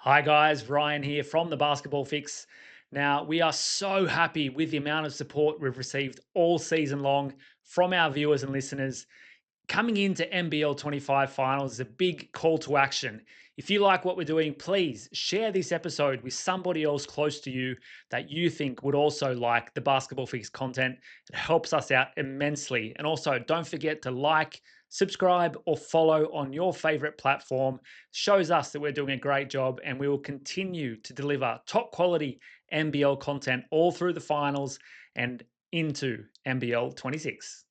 Hi guys, Ryan here from the Basketball Fix. Now, we are so happy with the amount of support we've received all season long from our viewers and listeners. Coming into NBL 25 finals is a big call to action. If you like what we're doing, please share this episode with somebody else close to you that you think would also like the Basketball Fix content. It helps us out immensely. And also, don't forget to like, subscribe, or follow on your favorite platform. Shows us that we're doing a great job, and we will continue to deliver top quality NBL content all through the finals and into NBL 26.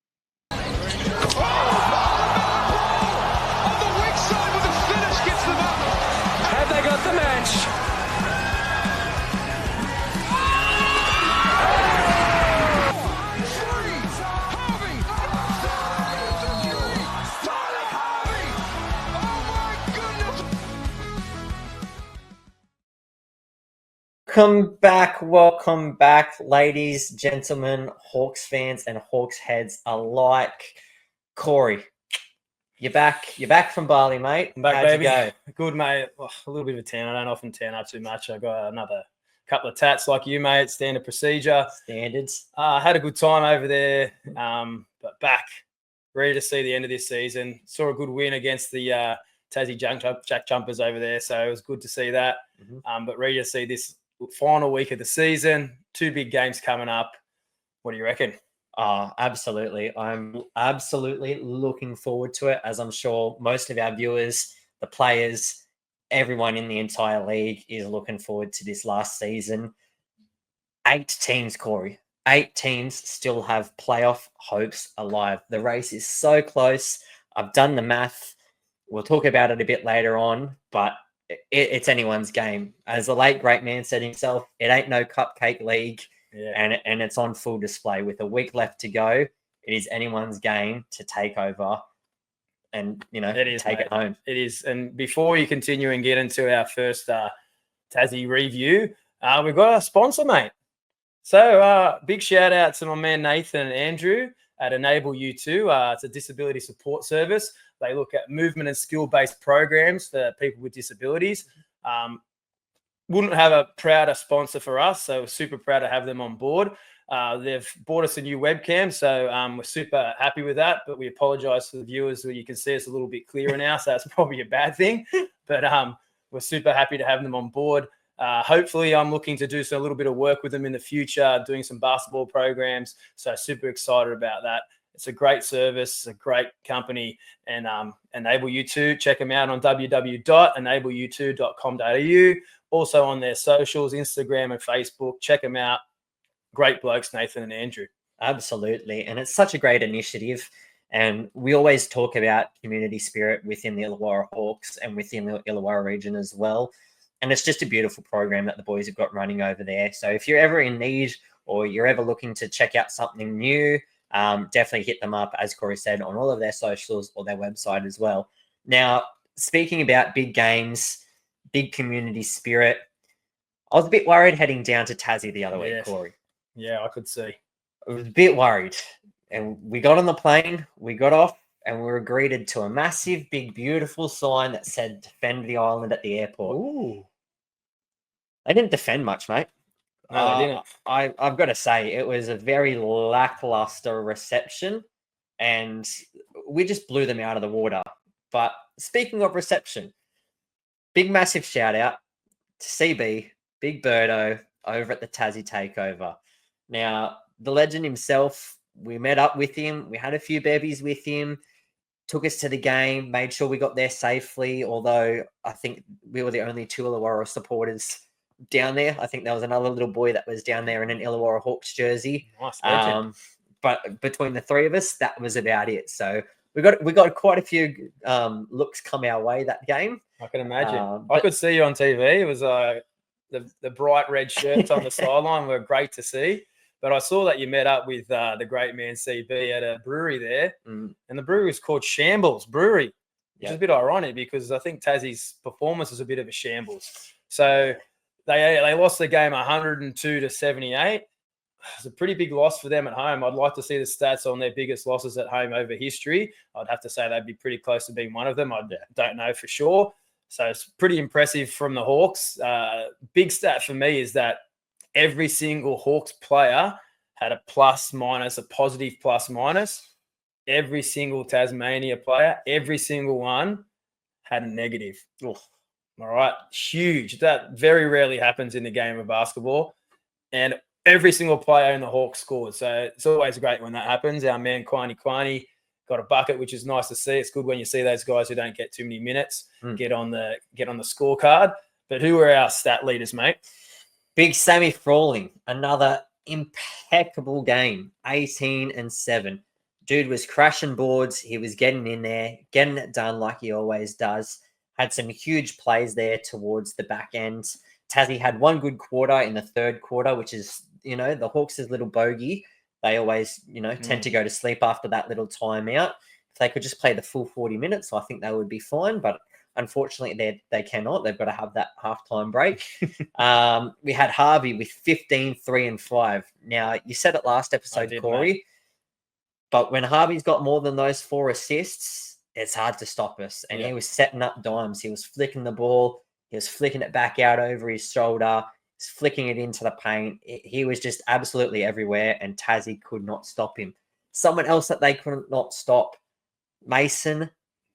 Have they got the match? Welcome back, ladies, gentlemen, Hawks fans, and Hawks heads alike. Corey, you're back. You're back from Bali, mate. I'm back, How'd baby. you go? Good, mate. Oh, a little bit of a tan. I don't often tan up too much. I got another couple of tats like you, mate. Standard procedure. Standards. Had a good time over there, but back, ready to see the end of this season. Saw a good win against the Tassie JackJumpers over there, so it was good to see that. But ready to see this final week of the season. 2 big games coming up. What do you reckon? Oh, absolutely. I'm absolutely looking forward to it, as I'm sure most of our viewers, the players, everyone in the entire league is looking forward to this last season. 8 teams, Corey. 8 teams still have playoff hopes alive. The race is so close. I've done the math. We'll talk about it a bit later on, but it's anyone's game. As the late great man said himself, it ain't no cupcake league. Yeah. And it's on full display with a week left to go. It is anyone's game to take over and, take it home. It is. And before you continue and get into our first Tassie review, we've got a sponsor, mate. So big shout out to my man Nathan and Andrew at Enable U2. It's a disability support service. They look at movement and skill-based programs for people with disabilities. Wouldn't have a prouder sponsor for us, so we're super proud to have them on board. They've bought us a new webcam, so we're super happy with that, but we apologize for the viewers where you can see us a little bit clearer now, so that's probably a bad thing. But we're super happy to have them on board. Hopefully, I'm looking to do a little bit of work with them in the future, doing some basketball programs, so super excited about that. It's a great service, it's a great company, and Enable U2. Check them out on www.enableu2.com.au. Also on their socials, Instagram and Facebook. Check them out. Great blokes, Nathan and Andrew. Absolutely. And it's such a great initiative. And we always talk about community spirit within the Illawarra Hawks and within the Illawarra region as well. And it's just a beautiful program that the boys have got running over there. So if you're ever in need or you're ever looking to check out something new, definitely hit them up, as Corey said, on all of their socials or their website as well. Now, speaking about big games, big community spirit, I was a bit worried heading down to Tassie the other week, Corey. Yeah, I could see. I was a bit worried. And we got on the plane, we got off, and we were greeted to a massive, big, beautiful sign that said, "Defend the island" at the airport. Ooh. They didn't defend much, mate. No, they didn't. I've got to say, it was a very lackluster reception, and we just blew them out of the water. But speaking of reception, big, massive shout out to CB, Big Birdo, over at the Tassie Takeover. Now, the legend himself, we met up with him. We had a few bevies with him, took us to the game, made sure we got there safely, although I think we were the only 2 Illawarra supporters down there. I think there was another little boy that was down there in an Illawarra Hawks jersey. Nice, but between the 3 of us, that was about it. So we got quite a few looks come our way that game. I can imagine. I could see you on TV. It was the bright red shirts on the sideline were great to see. But I saw that you met up with the great man CB at a brewery there, and the brewery was called Shambles Brewery, which is a bit ironic because I think Tassie's performance is a bit of a shambles. So they lost the game 102-78. It's a pretty big loss for them at home. I'd like to see the stats on their biggest losses at home over history. I'd have to say they'd be pretty close to being one of them. I don't know for sure. So it's pretty impressive from the Hawks. Big stat for me is that every single Hawks player had a plus minus, a positive plus minus. Every single Tasmania player, every single one had a negative. All right. Huge. That very rarely happens in the game of basketball. And every single player in the Hawks scored. So it's always great when that happens. Our man Quiney got a bucket, which is nice to see. It's good when you see those guys who don't get too many minutes get on the scorecard. But who are our stat leaders, mate? Big Sammy Froling, another impeccable game, 18-7. Dude was crashing boards. He was getting in there, getting it done like he always does. Had some huge plays there towards the back end. Tassie had one good quarter in the third quarter, which is, the Hawks' little bogey. They always, tend to go to sleep after that little timeout. If they could just play the full 40 minutes, I think they would be fine. But unfortunately, they cannot. They've got to have that halftime break. We had Harvey with 15, 3 and 5. Now, you said it last episode, Corey. Mate. But when Harvey's got more than those 4 assists, it's hard to stop us. And he was setting up dimes. He was flicking the ball. He was flicking it back out over his shoulder. He's flicking it into the paint. He was just absolutely everywhere, and Tassie could not stop him. Someone else that they could not stop, Mason.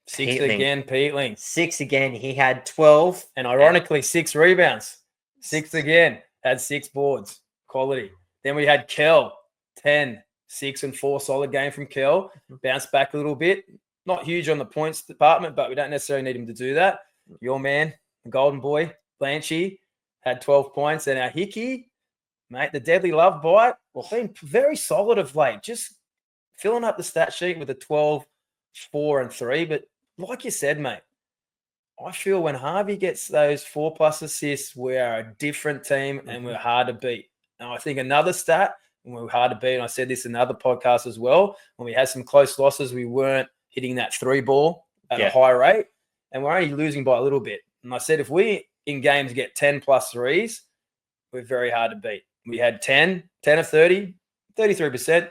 6 again, Peatling. 6 again. He had 12. And ironically, 6 rebounds. 6 again. Had 6 boards. Quality. Then we had Kel, 10. 6 and 4, solid game from Kel. Bounced back a little bit. Not huge on the points department, but we don't necessarily need him to do that. Your man, the golden boy, Blanchy, had 12 points. And our Hickey, mate, the deadly love bite, been very solid of late. Just filling up the stat sheet with a 12, 4 and 3. But like you said, mate, I feel when Harvey gets those 4+ assists, we are a different team and we're hard to beat. Now, I think another stat, and we were hard to beat, and I said this in another podcast as well, when we had some close losses, we weren't hitting that 3 ball at a high rate, and we're only losing by a little bit. And I said, if we in games get 10+ threes, we're very hard to beat. We had 10 of 30, 33%.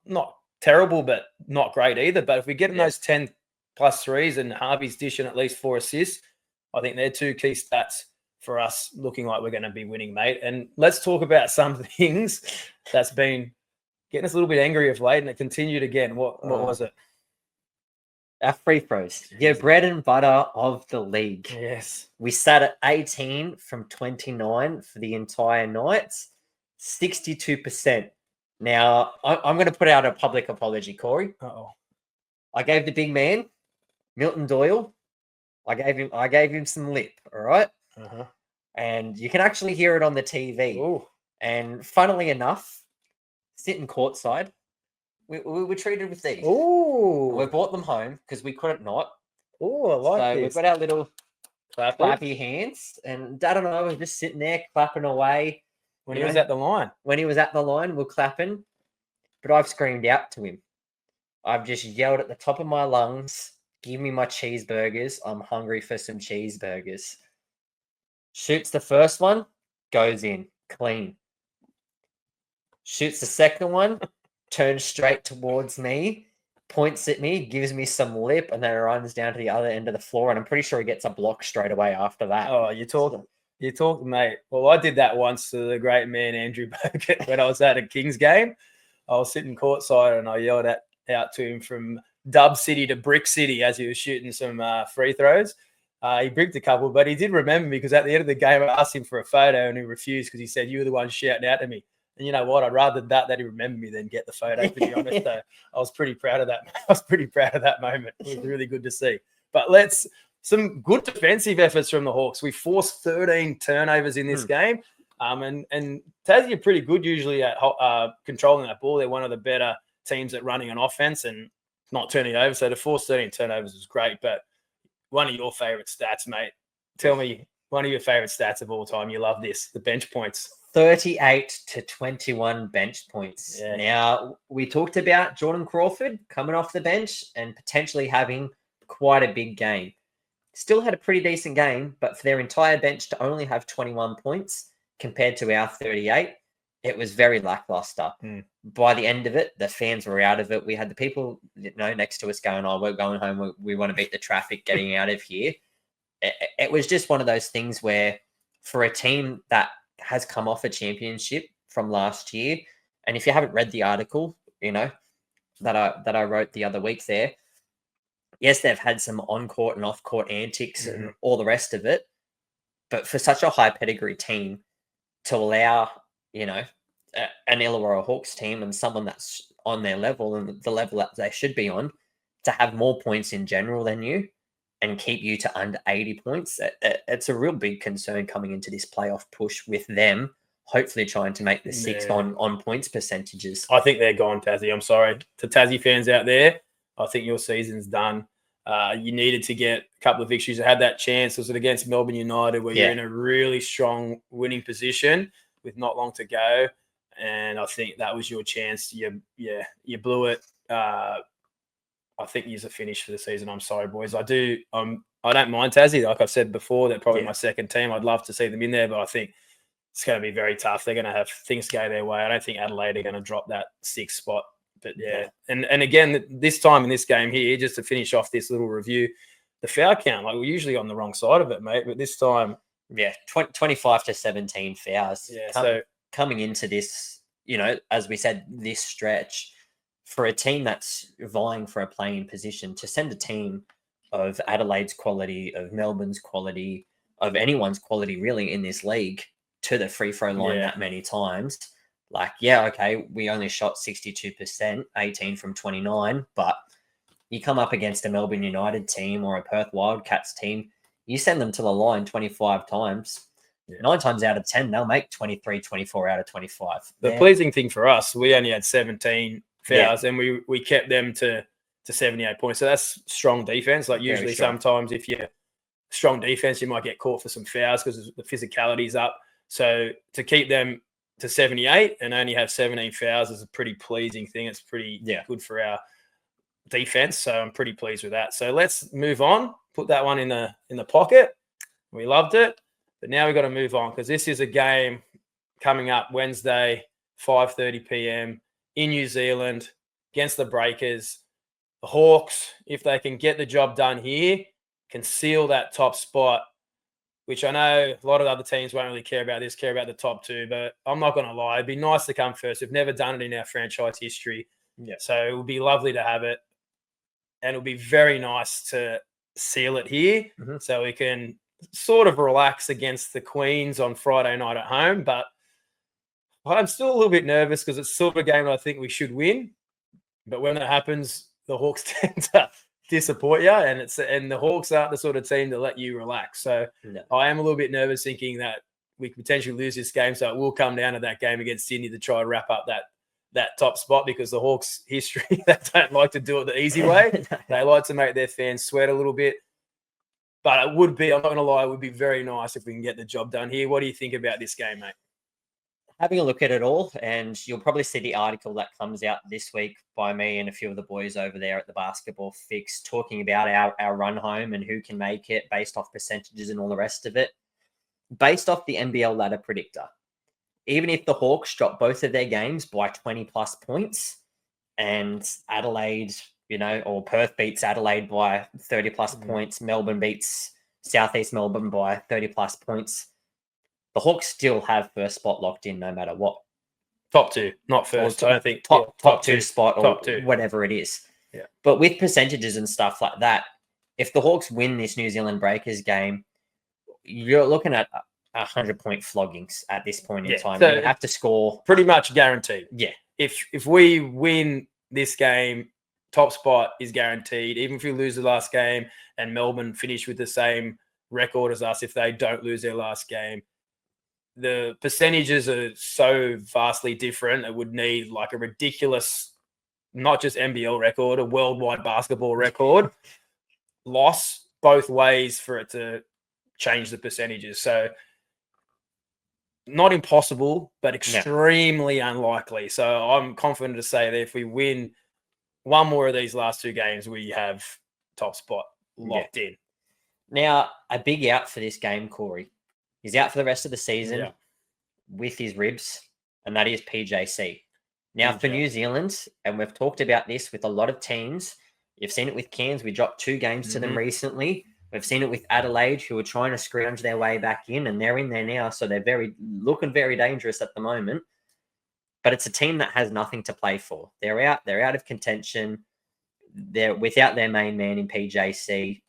Not terrible, but not great either. But if we get in those 10+ threes and Harvey's dishing at least 4 assists, I think they're 2 key stats for us looking like we're going to be winning, mate. And let's talk about some things that's been getting us a little bit angry of late, and it continued again. What was it? Our free throws. Your bread and butter of the league. Yes. We sat at 18 from 29 for the entire night. 62%. Now, I'm going to put out a public apology, Corey. I gave the big man, Milton Doyle, I gave him some lip, all right? And you can actually hear it on the TV. Ooh. And funnily enough, sitting courtside, we were treated with these. Ooh. We brought them home because we couldn't not. Oh, I like so this. We've got our little clappy hands, and Dad and I were just sitting there clapping away. When he was at the line. When he was at the line, we're clapping. But I've screamed out to him. I've just yelled at the top of my lungs, give me my cheeseburgers. I'm hungry for some cheeseburgers. Shoots the first one, goes in, clean. Shoots the second one, turns straight towards me, points at me, gives me some lip, and then runs down to the other end of the floor. And I'm pretty sure he gets a block straight away after that. Oh, you talk, mate. Well, I did that once to the great man Andrew Bogut when I was at a Kings game. I was sitting courtside and I yelled out to him from Dub City to Brick City as he was shooting some free throws. He bricked a couple, but he did remember me because at the end of the game, I asked him for a photo and he refused because he said, you were the one shouting out to me. And you know what? I'd rather that he remembered me than get the photo, to be honest. So I was pretty proud of that. I was pretty proud of that moment. It was really good to see. But some good defensive efforts from the Hawks. We forced 13 turnovers in this game. And Tassie are pretty good usually at controlling that ball. They're one of the better teams at running an offense and not turning over. So to force 13 turnovers is great. But one of your favorite stats, mate. Tell me one of your favorite stats of all time. You love this, the bench points. 38-21 bench points. Yeah. Now, we talked about Jordan Crawford coming off the bench and potentially having quite a big game. Still had a pretty decent game, but for their entire bench to only have 21 points compared to our 38, it was very lackluster. By the end of it, the fans were out of it. We had the people next to us going, we're going home. We want to beat the traffic getting out of here. it was just one of those things where for a team that has come off a championship from last year, and if you haven't read the article, that I wrote the other week there, yes, they've had some on-court and off-court antics and all the rest of it, but for such a high pedigree team to allow, an Illawarra Hawks team and someone that's on their level and the level that they should be on to have more points in general than you and keep you to under 80 points, it's a real big concern coming into this playoff push with them hopefully trying to make the sixth on points percentages. I think they're gone, Tassie. I'm sorry. To Tassie fans out there, I think your season's done. You needed to get a couple of victories. You had that chance. Was it against Melbourne United where you're in a really strong winning position with not long to go? And I think that was your chance. You blew it. I think you're finished for the season. I'm sorry, boys. I don't mind Tassie. Like I've said before, they're probably my second team. I'd love to see them in there, but I think it's going to be very tough. They're going to have things go their way. I don't think Adelaide are going to drop that 6th spot. But and again, this time in this game here, just to finish off this little review, the foul count, like we're usually on the wrong side of it, mate. But this time, 25 to 17 fouls. Yeah, so coming into this, as we said, this stretch for a team that's vying for a playing position, to send a team of Adelaide's quality, of Melbourne's quality, of anyone's quality really in this league to the free throw line that many times. Like, we only shot 62%, 18 from 29, but you come up against a Melbourne United team or a Perth Wildcats team, you send them to the line 25 times. 9 times out of 10, they'll make 23, 24 out of 25. The pleasing thing for us, we only had 17 fouls and we kept them to 78 points. So that's strong defense. Like usually sometimes if you're strong defense, you might get caught for some fouls because the physicality's up. So to keep them to 78 and only have 17 fouls is a pretty pleasing thing. It's pretty good for our defense. So I'm pretty pleased with that. So let's move on. Put that one in the pocket. We loved it. But now we've got to move on because this is a game coming up Wednesday, 5:30 p.m. in New Zealand against the Breakers. The Hawks, if they can get the job done here, can seal that top spot, which I know a lot of other teams won't really care about this, care about the top 2. But I'm not going to lie. It'd be nice to come first. We've never done it in our franchise history. So it would be lovely to have it. And it would be very nice to seal it here so we can sort of relax against the Queens on Friday night at home. But I'm still a little bit nervous because it's sort of a game that I think we should win. But when that happens, the Hawks tend to disappoint you, and the Hawks aren't the sort of team that let you relax. So I am a little bit nervous thinking that we could potentially lose this game. So it will come down to that game against Sydney to try and wrap up that top spot because the Hawks' history, they don't like to do it the easy way. They like to make their fans sweat a little bit. But it would be, I'm not going to lie, it would be very nice if we can get the job done here. What do you think about this game, mate? Having a look at it all, and you'll probably see the article that comes out this week by me and a few of the boys over there at the Basketball Fix talking about our run home and who can make it based off percentages and all the rest of it. Based off the NBL ladder predictor, even if the Hawks drop both of their games by 20-plus points and Adelaide, or Perth beats Adelaide by 30-plus points, Melbourne beats Southeast Melbourne by 30-plus points, the Hawks still have first spot locked in no matter what. Top 2, not first. I don't think top 2 spot or top 2. Whatever it is. Yeah. But with percentages and stuff like that, if the Hawks win this New Zealand Breakers game, you're looking at 100-point floggings at this point in time. So you have to score pretty much guaranteed. Yeah. If we win this game, top spot is guaranteed. Even if we lose the last game and Melbourne finish with the same record as us, if they don't lose their last game, the percentages are so vastly different. It would need like a ridiculous, not just NBL record, a worldwide basketball record loss both ways for it to change the percentages. So not impossible, but extremely unlikely. So I'm confident to say that if we win one more of these last 2 games, we have top spot locked in. Now, a big out for this game, Corey. He's out for the rest of the season with his ribs, and that is PJC. Now, for New Zealand, and we've talked about this with a lot of teams, you've seen it with Cairns. We dropped 2 games to them recently. We've seen it with Adelaide, who are trying to scrounge their way back in, and they're in there now, so they're looking very dangerous at the moment. But it's a team that has nothing to play for. They're out of contention. They're without their main man in PJC.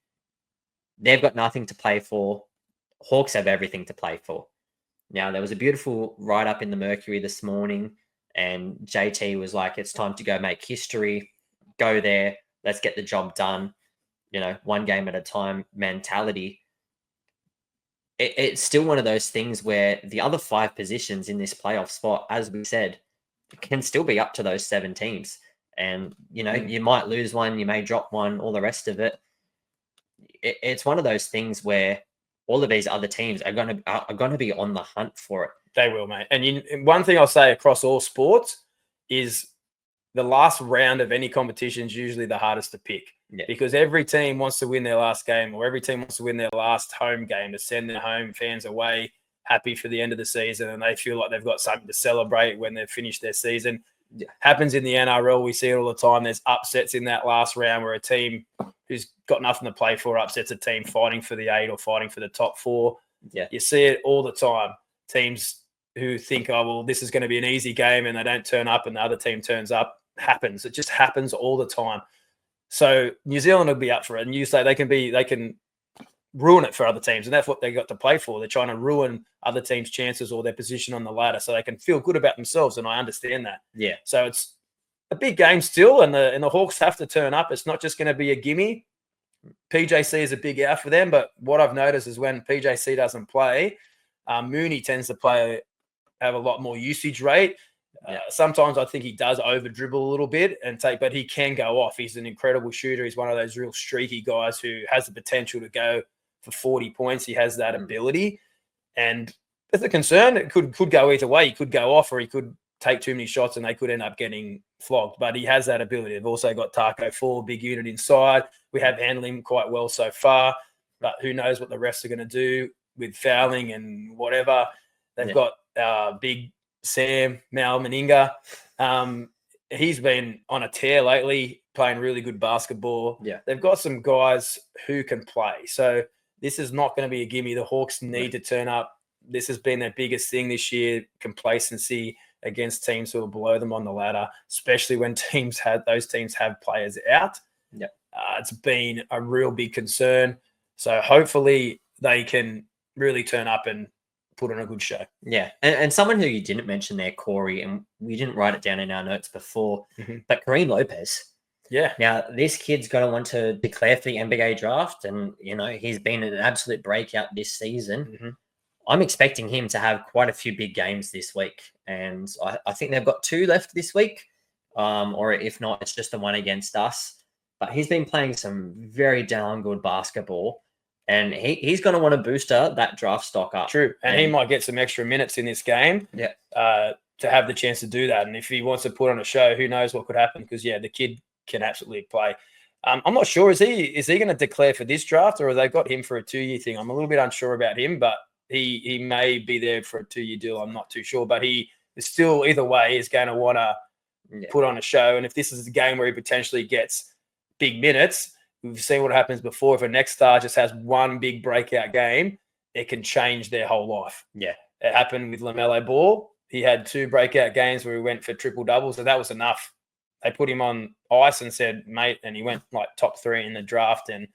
They've got nothing to play for. Hawks have everything to play for. Now, there was a beautiful write-up in the Mercury this morning, and JT was like, it's time to go make history. Go there. Let's get the job done. One game at a time mentality. It's still one of those things where the other 5 positions in this playoff spot, as we said, can still be up to those 7 teams. And, you might lose one, you may drop one, all the rest of it. It's one of those things where all of these other teams are going to be on the hunt for it. They will, mate. And one thing I'll say across all sports is the last round of any competition is usually the hardest to pick. Yeah. Because every team wants to win their last game, or every team wants to win their last home game to send their home fans away happy for the end of the season, and they feel like they've got something to celebrate when they've finished their season. Yeah. Happens in the NRL. We see it all the time. There's upsets in that last round where a team who's got nothing to play for upsets a team fighting for the 8 or fighting for the top 4. Yeah. You see it all the time. Teams who think, oh, well, this is going to be an easy game, and they don't turn up and the other team turns up. Happens. It just happens all the time. So New Zealand will be up for it. And you say they can ruin it for other teams. And that's what they got to play for. They're trying to ruin other teams' chances or their position on the ladder so they can feel good about themselves. And I understand that. Yeah. So it's a big game still, and the Hawks have to turn up. It's not just going to be a gimme. PJC is a big out for them, but what I've noticed is when PJC doesn't play, Mooney tends to have a lot more usage rate. Sometimes I think he does over dribble a little bit but he can go off. He's an incredible shooter. He's one of those real streaky guys who has the potential to go for 40 points. He has that ability, and it's a concern. It could go either way. He could go off, or he could take too many shots and they could end up getting flogged. But he has that ability. They've also got Tacko Fall, big unit inside. We have handled him quite well so far, but who knows what the refs are going to do with fouling and whatever. They've got big Sam Mal Meninga. He's been on a tear lately, playing really good basketball. Yeah. They've got some guys who can play. So this is not going to be a gimme. The Hawks need to turn up. This has been their biggest thing this year, complacency against teams who are below them on the ladder, especially when those teams have players out. Yeah. It's been a real big concern. So hopefully they can really turn up and put on a good show. Yeah. And someone who you didn't mention there, Corey, and we didn't write it down in our notes before, but Kareem Lopez. Yeah. Now, this kid's going to want to declare for the NBA draft, and, he's been an absolute breakout this season. I'm expecting him to have quite a few big games this week, and I think they've got 2 left this week, or if not, it's just the one against us. But he's been playing some very damn good basketball, and he's going to want to booster that draft stock up. True, and he might get some extra minutes in this game to have the chance to do that. And if he wants to put on a show, who knows what could happen, because, the kid can absolutely play. I'm not sure. Is he going to declare for this draft, or have they got him for a 2-year thing? I'm a little bit unsure about him, but he may be there for a 2-year deal. I'm not too sure, but he is still, either way, is going to want to put on a show. And if this is a game where he potentially gets big minutes, we've seen what happens before. If a next star just has one big breakout game, it can change their whole life. Yeah. It happened with LaMelo Ball. He had 2 breakout games where he went for triple doubles, so that was enough. They put him on ice and said, mate, and he went like top 3 in the draft, and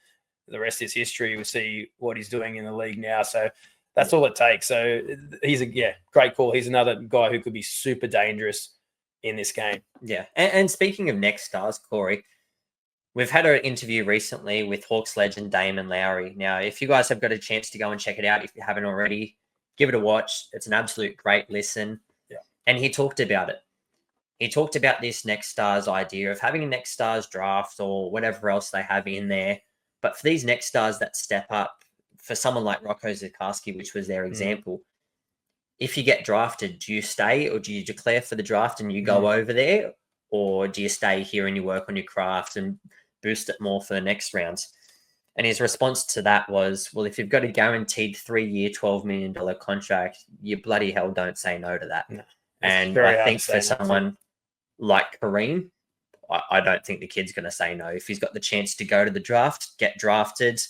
the rest is history. We'll see what he's doing in the league now. So that's all it takes. So he's great call. He's another guy who could be super dangerous in this game. Yeah. And speaking of next stars, Corey, we've had an interview recently with Hawks legend Damon Lowry. Now, if you guys have got a chance to go and check it out, if you haven't already, give it a watch. It's an absolute great listen. Yeah. And he talked about it. He talked about this next stars idea of having a next stars draft or whatever else they have in there. But for these next stars that step up, for someone like Rocco Zikarsky, which was their example, if you get drafted, do you stay or do you declare for the draft and you go over there? Or do you stay here and you work on your craft and boost it more for the next rounds? And his response to that was, well, if you've got a guaranteed 3-year, $12 million contract, you bloody hell don't say no to that. No, and I think for someone like Kareem, I don't think the kid's going to say no. If he's got the chance to go to the draft, get drafted,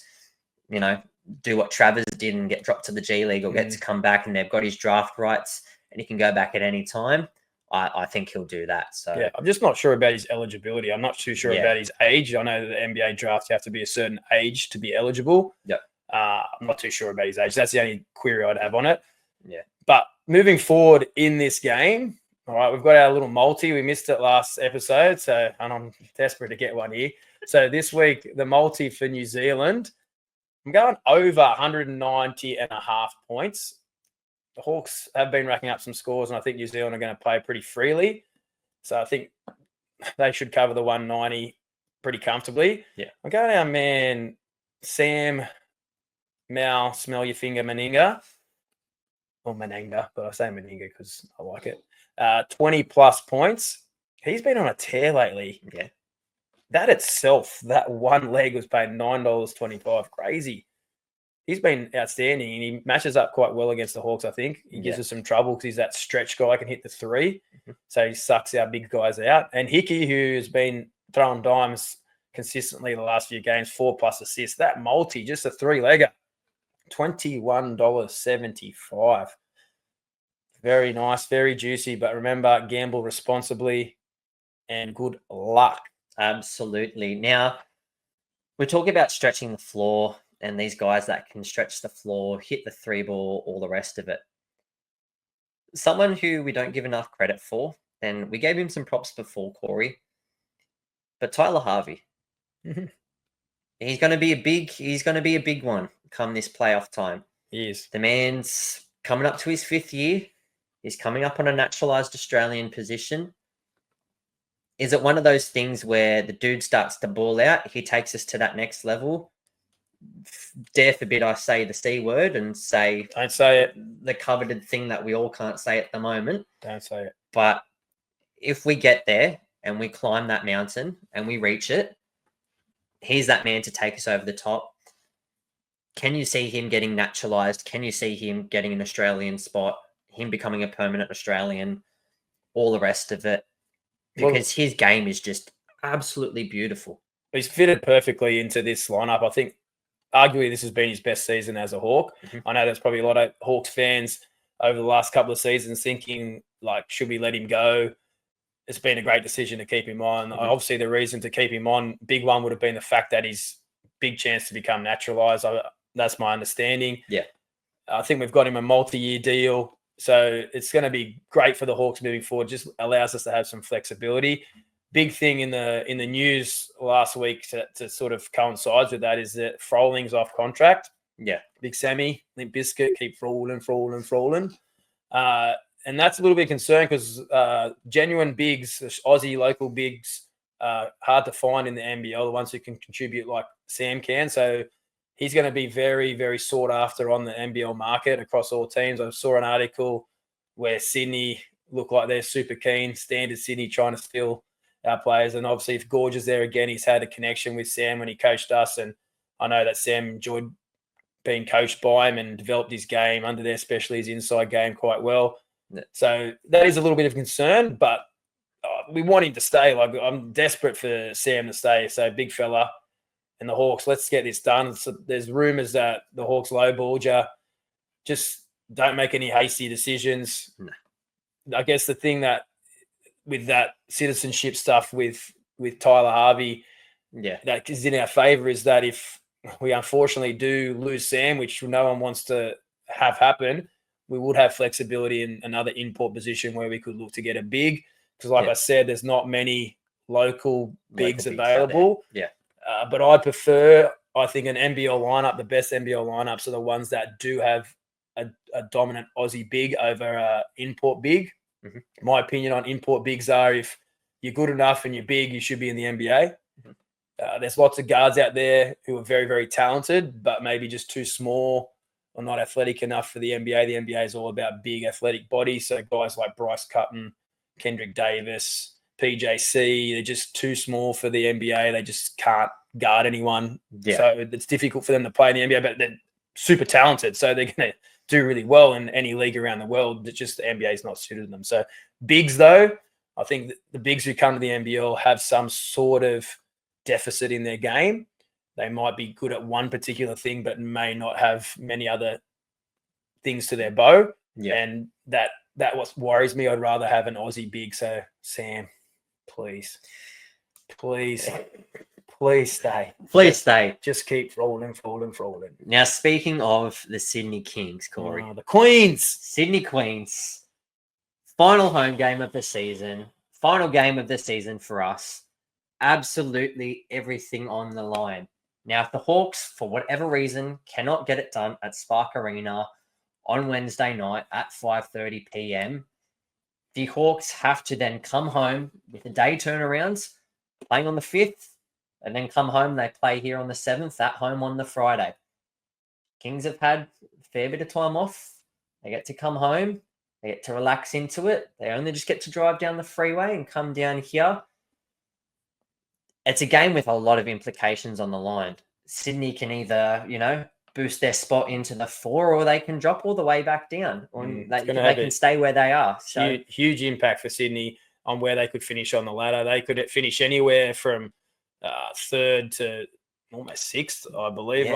do what Travers did and get dropped to the G League or get to come back, and they've got his draft rights and he can go back at any time, I think he'll do that. So yeah, I'm just not sure about his eligibility. I'm not too sure about his age. I know that the NBA draft, you have to be a certain age to be eligible. Yep. I'm not too sure about his age. That's the only query I'd have on it. Yeah. But moving forward in this game, all right, we've got our little multi. We missed it last episode, and I'm desperate to get one here. So this week, the multi for New Zealand, I'm going over 190.5 points. The Hawks have been racking up some scores, and I think New Zealand are going to play pretty freely. So I think they should cover the 190 pretty comfortably. Yeah. I'm going our man, Sam Mal, Smell Your Finger Meninga. Or Menenga, but I say Meninga because I like it. 20 plus points. He's been on a tear lately. Yeah. That itself, that one leg was paid $9.25. Crazy. He's been outstanding, and he matches up quite well against the Hawks, I think. He gives us some trouble because he's that stretch guy, can hit the three. So he sucks our big guys out. And Hickey, who's been throwing dimes consistently the last few games, 4+ assists. That multi, just a three-legger, $21.75. Very nice, very juicy. But remember, gamble responsibly and good luck. Absolutely. Now, we're talking about stretching the floor and these guys that can stretch the floor, hit the three ball, all the rest of it. Someone who we don't give enough credit for, and we gave him some props before, Corey, but Tyler Harvey. He's going to be a big one come this playoff time. He is. The man's coming up to his 5th year. He's coming up on a naturalised Australian position. Is it one of those things where the dude starts to ball out, he takes us to that next level? Dare forbid I say the C word and say... Don't say it. The coveted thing that we all can't say at the moment. Don't say it. But if we get there and we climb that mountain and we reach it, he's that man to take us over the top. Can you see him getting naturalised? Can you see him getting an Australian spot? Him becoming a permanent Australian? All the rest of it? Because his game is just absolutely beautiful. He's fitted perfectly into this lineup. I think arguably this has been his best season as a Hawk. I know there's probably a lot of Hawks fans over the last couple of seasons thinking, like, should we let him go? It's been a great decision to keep him on. Obviously, the reason to keep him on, big one would have been the fact that he's big chance to become naturalised. That's my understanding. Yeah. I think we've got him a multi-year deal. So it's going to be great for the Hawks moving forward. Just allows us to have some flexibility. Big thing in the news last week to sort of coincides with that is that Froling's off contract. Yeah. Big Sammy, Limp Biscuit, keep Froling. And that's a little bit concerned because genuine bigs, Aussie local bigs, hard to find in the NBL, the ones who can contribute like Sam can. So he's going to be very, very sought after on the NBL market across all teams. I saw an article where Sydney look like they're super keen, Standard Sydney trying to steal our players. And obviously if Gorge is there again, he's had a connection with Sam when he coached us. And I know that Sam enjoyed being coached by him and developed his game under there, especially his inside game quite well. So that is a little bit of concern, but we want him to stay. Like, I'm desperate for Sam to stay. So big fella and the Hawks, let's get this done. So there's rumours that the Hawks lowballed you. Just don't make any hasty decisions. No. I guess the thing that with that citizenship stuff with Tyler Harvey, that is in our favour is that if we unfortunately do lose Sam, which no one wants to have happen, we would have flexibility in another import position where we could look to get a big. Because like I said, there's not many local bigs available. But I prefer, I think, an NBL lineup. The best NBL lineups are the ones that do have a dominant Aussie big over an import big. My opinion on import bigs are if you're good enough and you're big, you should be in the NBA. There's lots of guards out there who are very, very talented, but maybe just too small or not athletic enough for the NBA. The NBA is all about big athletic bodies. So guys like Bryce Cutton, Kendrick Davis, PJC, they're just too small for the NBA. They just can't guard anyone. So it's difficult for them to play in the NBA, but they're super talented. So they're going to do really well in any league around the world. It's just the NBA is not suited to them. So bigs, though, I think the bigs who come to the NBL have some sort of deficit in their game. they might be good at one particular thing, but may not have many other things to their bow. Yeah. And that what worries me. I'd rather have an Aussie big. So Sam, please stay. Please stay. Just keep rolling. Now, speaking of the Sydney Kings, Corey. The Queens. Sydney Queens. Final home game of the season. Final game of the season for us. Absolutely everything on the line. Now, if the Hawks, for whatever reason, cannot get it done at Spark Arena on Wednesday night at 5:30 p.m., the Hawks have to then come home with a day turnarounds, playing on the 5th, and then come home. They play here on the 7th, at home on the Friday. Kings have had a fair bit of time off. They get to come home. They get to relax into it. They only just get to drive down the freeway and come down here. It's a game with a lot of implications on the line. Sydney can either, boost their spot into the 4, or they can drop all the way back down, or they can stay where they are. So huge impact for Sydney on where they could finish on the ladder. They could finish anywhere from 3rd to almost 6th, I believe,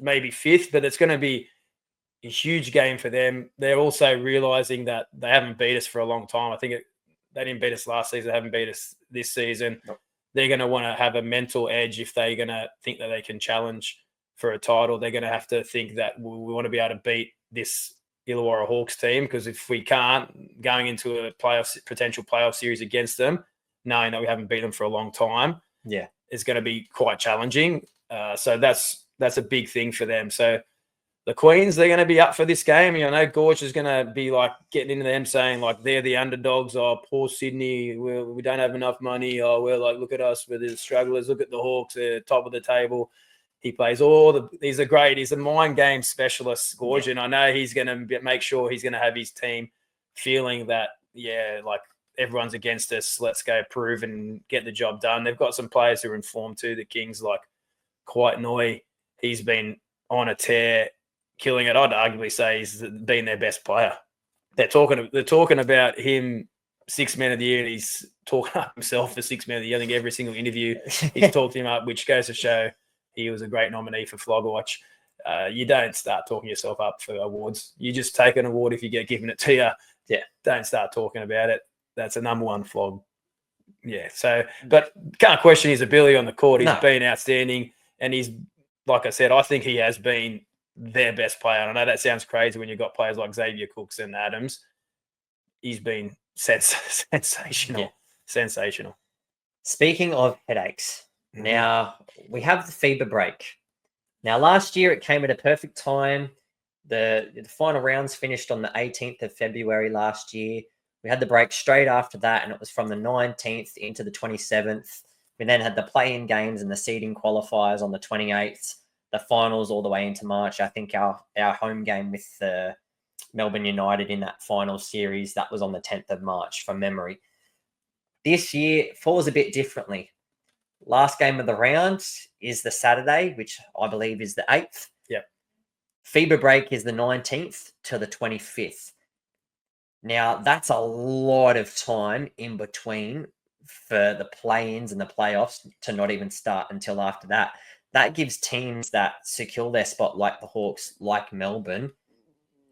maybe 5th, but it's going to be a huge game for them. They're also realizing that they haven't beat us for a long time. I think they didn't beat us last season. They haven't beat us this season. Nope. They're going to want to have a mental edge if they're going to think that they can challenge for a title. They're going to have to think that we want to be able to beat this Illawarra Hawks team, because if we can't, going into a potential playoff series against them, knowing that we haven't beat them for a long time, is going to be quite challenging. So that's a big thing for them. So the Queens, they're going to be up for this game. Gorge is going to be like getting into them, saying like they're the underdogs. Oh, poor Sydney, we don't have enough money. Oh, we're like, look at us, we're the strugglers. Look at the Hawks, they're top of the table. He plays he's a mind game specialist, Gorge, and I know he's going to make sure he's going to have his team feeling that, like everyone's against us. Let's go prove and get the job done. They've got some players who are informed too. The Kings, like Quite Noy, he's been on a tear, killing it. I'd arguably say he's been their best player. They're talking about him 6 man of the year, and he's talking up himself for 6 man of the year. I think every single interview he's talked him up, which goes to show he was a great nominee for Flog Watch. You don't start talking yourself up for awards. You just take an award if you get given it to you. Yeah, don't start talking about it. That's a number one flog. Yeah, so, but can't question his ability on the court. He's been outstanding, and he's, like I said, I think he has been their best player. And I know that sounds crazy when you've got players like Xavier Cooks and Adams. He's been sensational. Yeah. Sensational. Speaking of headaches, now we have the FIBA break. Now, last year it came at a perfect time. The final rounds finished on the 18th of February last year. We had the break straight after that, and it was from the 19th into the 27th. We then had the play-in games and the seeding qualifiers on the 28th, the finals all the way into March. I think our home game with Melbourne United in that final series, that was on the 10th of March from memory. This year falls a bit differently. Last game of the round is the Saturday, which I believe is the 8th. Yep. FIBA break is the 19th to the 25th. Now, that's a lot of time in between for the play-ins and the playoffs to not even start until after that. That gives teams that secure their spot, like the Hawks, like Melbourne,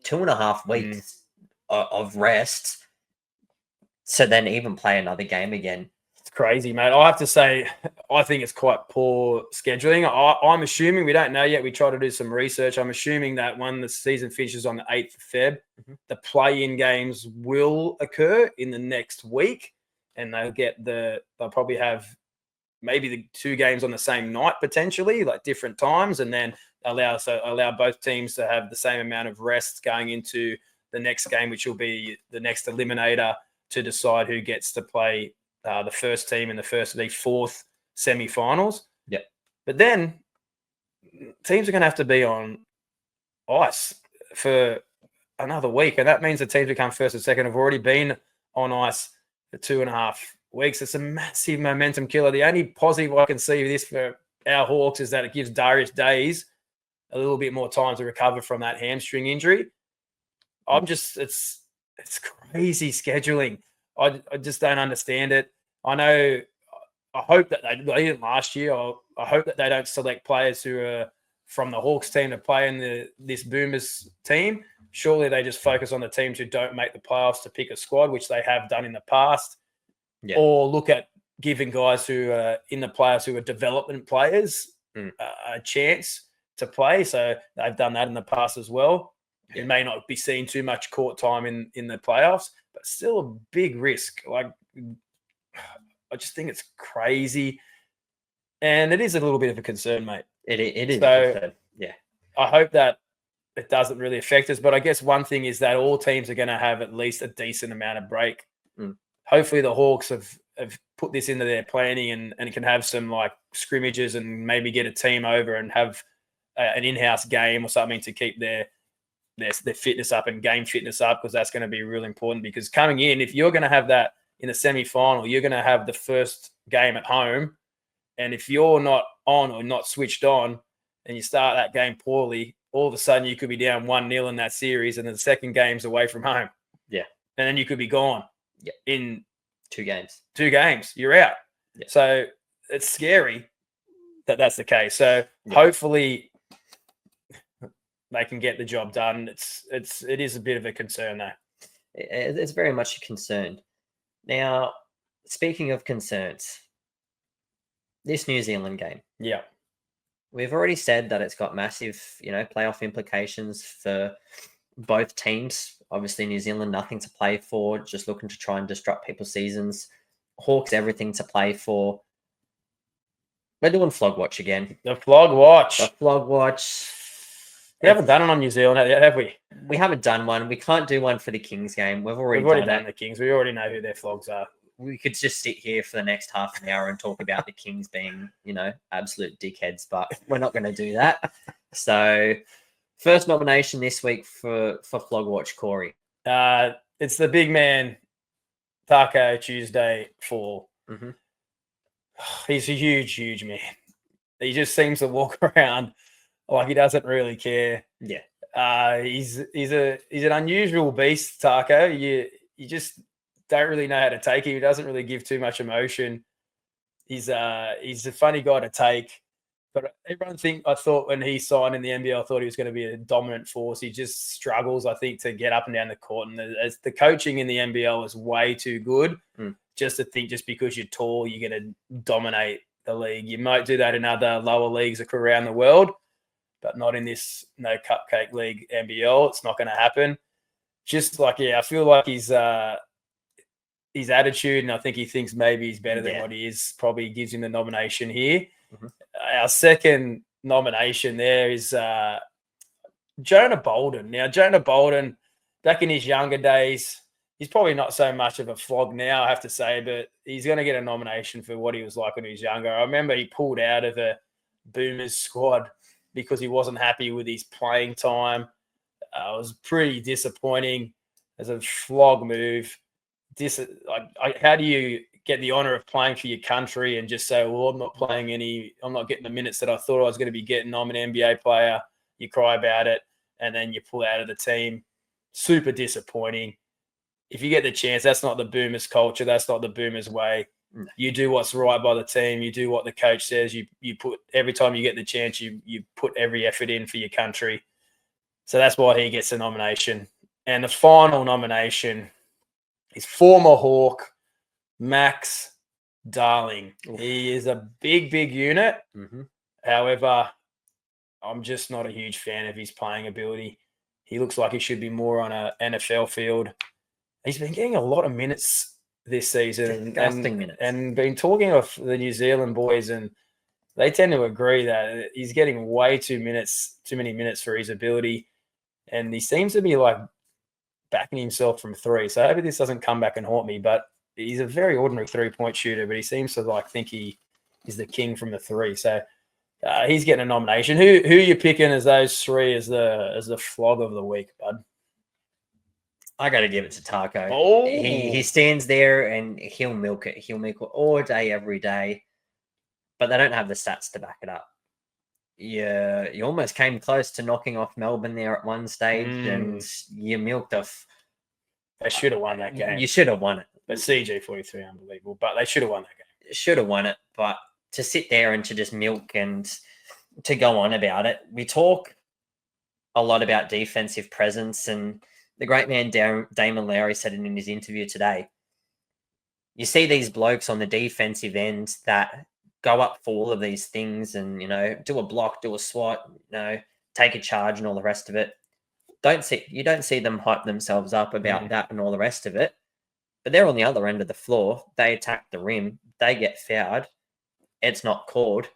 2.5 weeks of rest to then even play another game again. It's crazy, mate. I have to say, I think it's quite poor scheduling. I'm assuming, we don't know yet, we try to do some research. I'm assuming that when the season finishes on the 8th of Feb, the play-in games will occur in the next week, and they'll probably have maybe the 2 games on the same night, potentially, like different times, and then allow both teams to have the same amount of rest going into the next game, which will be the next eliminator to decide who gets to play the first team in the first of the 4th semi-finals. Yeah. But then teams are going to have to be on ice for another week, and that means the teams become first and second have already been on ice for 2.5 weeks. It's a massive momentum killer. The only positive I can see of this for our Hawks is that it gives Darius Days a little bit more time to recover from that hamstring injury. It's crazy scheduling. I just don't understand it. I know I hope that they didn't last year. I hope that they don't select players who are from the Hawks team to play in this Boomers team. Surely they just focus on the teams who don't make the playoffs to pick a squad, which they have done in the past. Yeah. Or look at giving guys who are in the playoffs who are development players a chance to play. So they've done that in the past as well. It may not be seeing too much court time in the playoffs, but still a big risk. Like, I just think it's crazy. And it is a little bit of a concern, mate. It is. So, yeah. I hope that it doesn't really affect us. But I guess one thing is that all teams are going to have at least a decent amount of break. Hopefully the Hawks have put this into their planning and can have some like scrimmages and maybe get a team over and have an in-house game or something to keep their fitness up and game fitness up, because that's going to be really important. Because coming in, if you're going to have that in the semi-final, you're going to have the first game at home. And if you're not on or not switched on and you start that game poorly, all of a sudden you could be down 1-0 in that series and then the second game's away from home. Yeah. And then you could be gone. Yeah. In 2 games. 2 games, you're out. Yeah. So it's scary that that's the case. So hopefully they can get the job done. It is a bit of a concern though. It's very much a concern. Now, speaking of concerns, this New Zealand game. Yeah. We've already said that it's got massive, playoff implications for both teams. Obviously, New Zealand, nothing to play for, just looking to try and disrupt people's seasons. Hawks, everything to play for. We're doing Flog Watch again. The Flog Watch. The Flog Watch. We haven't done it on New Zealand yet, have we? We haven't done one. We can't do one for the Kings game. We've already done the Kings. We already know who their flogs are. We could just sit here for the next half an hour and talk about the Kings being, absolute dickheads, but we're not going to do that. So, first nomination this week for Flog Watch, Corey. It's the big man, Tacko Fall. Mm-hmm. He's a huge, huge man. He just seems to walk around like he doesn't really care. Yeah. He's an unusual beast, Tacko. You just don't really know how to take him. He doesn't really give too much emotion. He's a funny guy to take. But I thought when he signed in the NBL, I thought he was going to be a dominant force. He just struggles, I think, to get up and down the court. And as the coaching in the NBL is way too good, just to think just because you're tall, you're going to dominate the league. You might do that in other lower leagues around the world, but not in this no cupcake league NBL. It's not going to happen. Just like, I feel like his attitude, and I think he thinks maybe he's better than what he is, probably gives him the nomination here. Mm-hmm. Our second nomination there is Jonah Bolden. Now, Jonah Bolden, back in his younger days, he's probably not so much of a flog now, I have to say, but he's going to get a nomination for what he was like when he was younger. I remember he pulled out of a Boomers squad because he wasn't happy with his playing time. It was pretty disappointing as a flog move. How do you get the honor of playing for your country and just say, well, I'm not getting the minutes that I thought I was going to be getting. I'm an NBA player. You cry about it, and then you pull out of the team. Super disappointing. If you get the chance, that's not the Boomers culture. That's not the Boomers way. You do what's right by the team. You do what the coach says. You put every time you get the chance, you put every effort in for your country. So that's why he gets a nomination. And the final nomination is former Hawk, Max Darling. Oof. He is a big, big unit. Mm-hmm. However, I'm just not a huge fan of his playing ability. He looks like he should be more on an NFL field. He's been getting a lot of minutes this season. Disgusting minutes. And been talking of the New Zealand boys, and they tend to agree that he's getting way too many minutes for his ability. And he seems to be like backing himself from three. So I hope this doesn't come back and haunt me, but he's a very ordinary 3-point shooter, but he seems to think he is the king from the three. So he's getting a nomination. Who are you picking as those three as the flog of the week, bud? I got to give it to Tacko. Oh. He stands there and he'll milk it. He'll milk it all day, every day. But they don't have the stats to back it up. Yeah, you almost came close to knocking off Melbourne there at one stage, and you milked off. They should have won that game. You should have won it. But CG 43, unbelievable. But they should have won that game. should have won it, but to sit there and to just milk and to go on about it, we talk a lot about defensive presence, and the great man Damon Lowry said it in his interview today. You see these blokes on the defensive end that go up for all of these things and, do a block, do a swat, take a charge and all the rest of it. You don't see them hype themselves up about that and all the rest of it. But they're on the other end of the floor. They attack the rim. They get fouled. It's not called.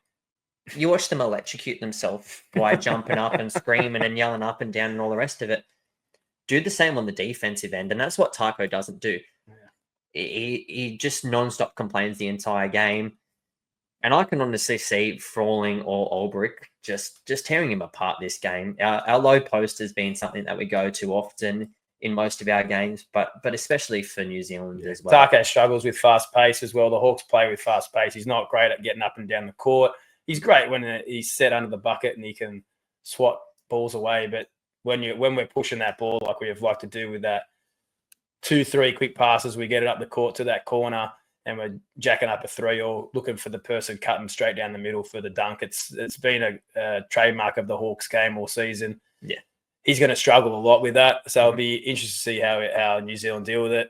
You watch them electrocute themselves by jumping up and screaming and yelling up and down and all the rest of it. Do the same on the defensive end, and that's what Tacko doesn't do. He just nonstop complains the entire game. And I can honestly see Froling or Ulbrich just tearing him apart this game. Our low post has been something that we go to often in most of our games, but especially for New Zealand as well. Tacko struggles with fast pace as well. The Hawks play with fast pace. He's not great at getting up and down the court. He's great when he's set under the bucket and he can swat balls away. But when we're pushing that ball like we have liked to do with that 2-3 quick passes, we get it up the court to that corner and we're jacking up a three or looking for the person cutting straight down the middle for the dunk. It's been a trademark of the Hawks game all season. Yeah. He's going to struggle a lot with that. So I'll be interested to see how New Zealand deal with it.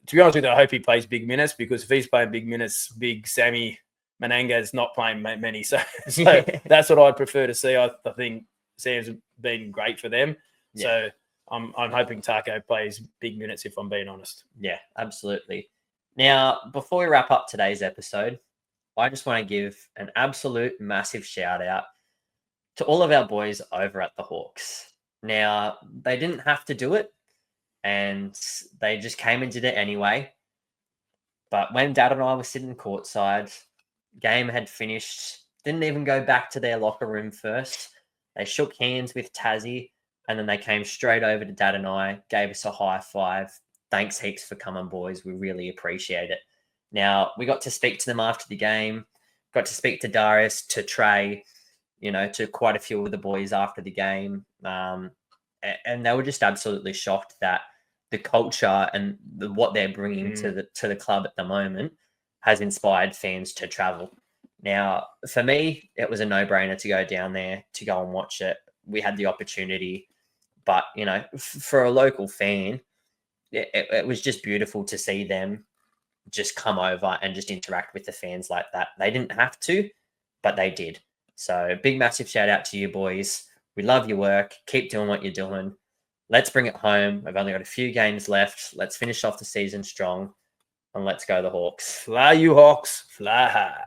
To be honest with you, I hope he plays big minutes, because if he's playing big minutes, big Sammy Mananga is not playing many. So that's what I'd prefer to see. I think Sam's been great for them. Yeah. So I'm hoping Tacko plays big minutes, if I'm being honest. Yeah, absolutely. Now, before we wrap up today's episode, I just want to give an absolute massive shout out to all of our boys over at the Hawks. Now, they didn't have to do it, and they just came and did it anyway. But when Dad and I were sitting courtside, game had finished, didn't even go back to their locker room first. They shook hands with Tassie, and then they came straight over to Dad and I, gave us a high five. Thanks heaps for coming, boys. We really appreciate it. Now, we got to speak to them after the game, got to speak to Darius, to Trey, to quite a few of the boys after the game. And they were just absolutely shocked that the culture and what they're bringing to the club at the moment has inspired fans to travel. Now, for me, it was a no-brainer to go down there, to go and watch it. We had the opportunity. But, for a local fan, it was just beautiful to see them just come over and just interact with the fans like that. They didn't have to, but they did. So big, massive shout out to you boys. We love your work. Keep doing what you're doing. Let's bring it home. We've only got a few games left. Let's finish off the season strong, and let's go the Hawks. Fly, you Hawks. Fly high.